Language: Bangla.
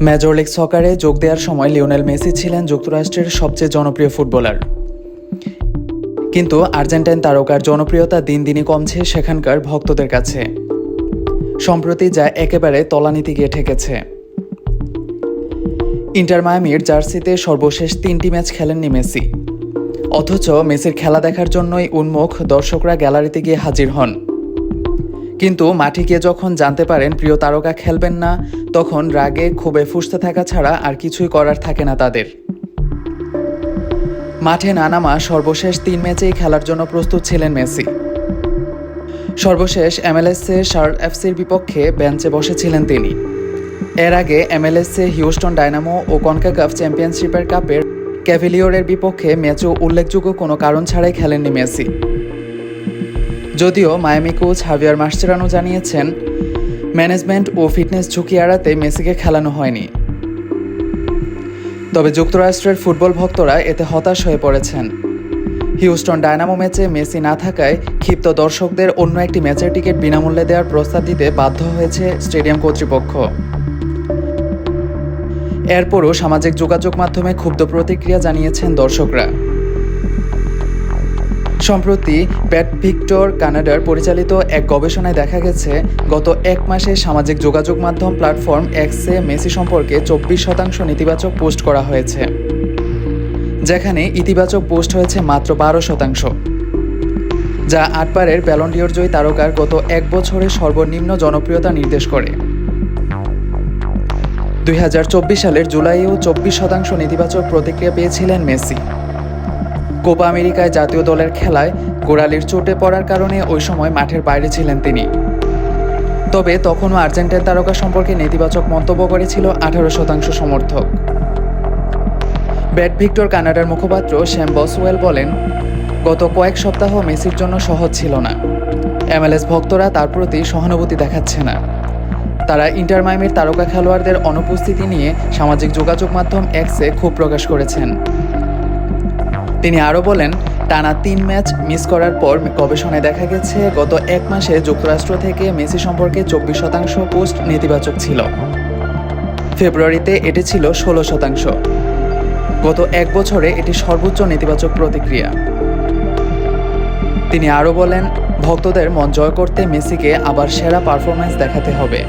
মেজর লিগ সকারে যোগ দেওয়ার সময় লিওনেল মেসি ছিলেন যুক্তরাষ্ট্রের সবচেয়ে জনপ্রিয় ফুটবলার। কিন্তু আর্জেন্টাইন তারকার জনপ্রিয়তা দিন দিনই কমছে সেখানকার ভক্তদের কাছে। সম্প্রতি যা একেবারে তলানিতে গিয়ে ঠেকেছে। ইন্টার মায়ামির জার্সিতে সর্বশেষ 3টি ম্যাচ খেলেননি মেসি, অথচ মেসির খেলা দেখার জন্যই উন্মুখ দর্শকরা গ্যালারিতে গিয়ে হাজির হন। কিন্তু মাঠে গিয়ে যখন জানতে পারেন প্রিয় তারকা খেলবেন না, তখন রাগে ক্ষোভে ফুঁসতে থাকা ছাড়া আর কিছুই করার থাকে না তাদের। মাঠে না নামা সর্বশেষ 3 ম্যাচেই খেলার জন্য প্রস্তুত ছিলেন মেসি। সর্বশেষ MLS-এ শার্লট এফসির বিপক্ষে বেঞ্চে বসেছিলেন তিনি। এর আগে MLS-এ হিউস্টন ডায়নামো ও কনকাকাফ চ্যাম্পিয়নশিপের কাপের ক্যাভিলিয়রের বিপক্ষে ম্যাচও উল্লেখযোগ্য কোনো কারণ ছাড়াই খেলেননি মেসি। যদিও মায়ামি কোচ হাভিয়ার মাসচেরানো জানিয়েছেন, ম্যানেজমেন্ট ও ফিটনেস ঝুঁকি এড়াতে মেসিকে খেলানো হয়নি। তবে যুক্তরাষ্ট্রের ফুটবল ভক্তরা এতে হতাশ হয়ে পড়েছেন। হিউস্টন ডায়নামো ম্যাচে মেসি না থাকায় ক্ষিপ্ত দর্শকদের অন্য একটি ম্যাচের টিকিট বিনামূল্যে দেওয়ার প্রস্তাব দিতে বাধ্য হয়েছে স্টেডিয়াম কর্তৃপক্ষ। এরপরও সামাজিক যোগাযোগ মাধ্যমে ক্ষুব্ধ প্রতিক্রিয়া জানিয়েছেন দর্শকরা। সম্প্রতি ব্যাট ভিক্টর কানাডার পরিচালিত এক গবেষণায় দেখা গেছে, গত 1 মাসে সামাজিক যোগাযোগ মাধ্যম প্ল্যাটফর্ম এক্সে মেসি সম্পর্কে 24% নেতিবাচক পোস্ট করা হয়েছে, যেখানে ইতিবাচক পোস্ট হয়েছে মাত্র 12%, যা 8 বারের ব্যালন ডিওর জয়ী তারকার গত 1 বছরে সর্বনিম্ন জনপ্রিয়তা নির্দেশ করে। 2024 সালের জুলাইয়েও 24% নেতিবাচক প্রতিক্রিয়া পেয়েছিলেন মেসি। কোপা আমেরিকায় জাতীয় দলের খেলায় গোড়ালির চোটে পড়ার কারণে ওই সময় মাঠের বাইরে ছিলেন তিনি। তবে তখনও আর্জেন্টাইন তারকা সম্পর্কে নেতিবাচক মন্তব্য করেছিল 18% সমর্থক। ব্যাট ভিক্টর কানাডার মুখপাত্র শ্যাম বসওয়েল বলেন, গত কয়েক সপ্তাহ মেসির জন্য সহজ ছিল না। MLS ভক্তরা তার প্রতি সহানুভূতি দেখাচ্ছে না। তারা ইন্টার মায়ামির তারকা খেলোয়াড়দের অনুপস্থিতি নিয়ে সামাজিক যোগাযোগ মাধ্যম এক্সে ক্ষোভ প্রকাশ করেছেন। তিনি আরও বলেন, টানা 3 ম্যাচ মিস করার পর গবেষণায় দেখা গেছে, গত 1 মাসে যুক্তরাষ্ট্র থেকে মেসি সম্পর্কে 24% পোস্ট নেতিবাচক ছিল। ফেব্রুয়ারিতে এটি ছিল 16%। গত 1 বছরে এটি সর্বোচ্চ নেতিবাচক প্রতিক্রিয়া। তিনি আরও বলেন, ভক্তদের মন জয় করতে মেসিকে আবার সেরা পারফরম্যান্স দেখাতে হবে।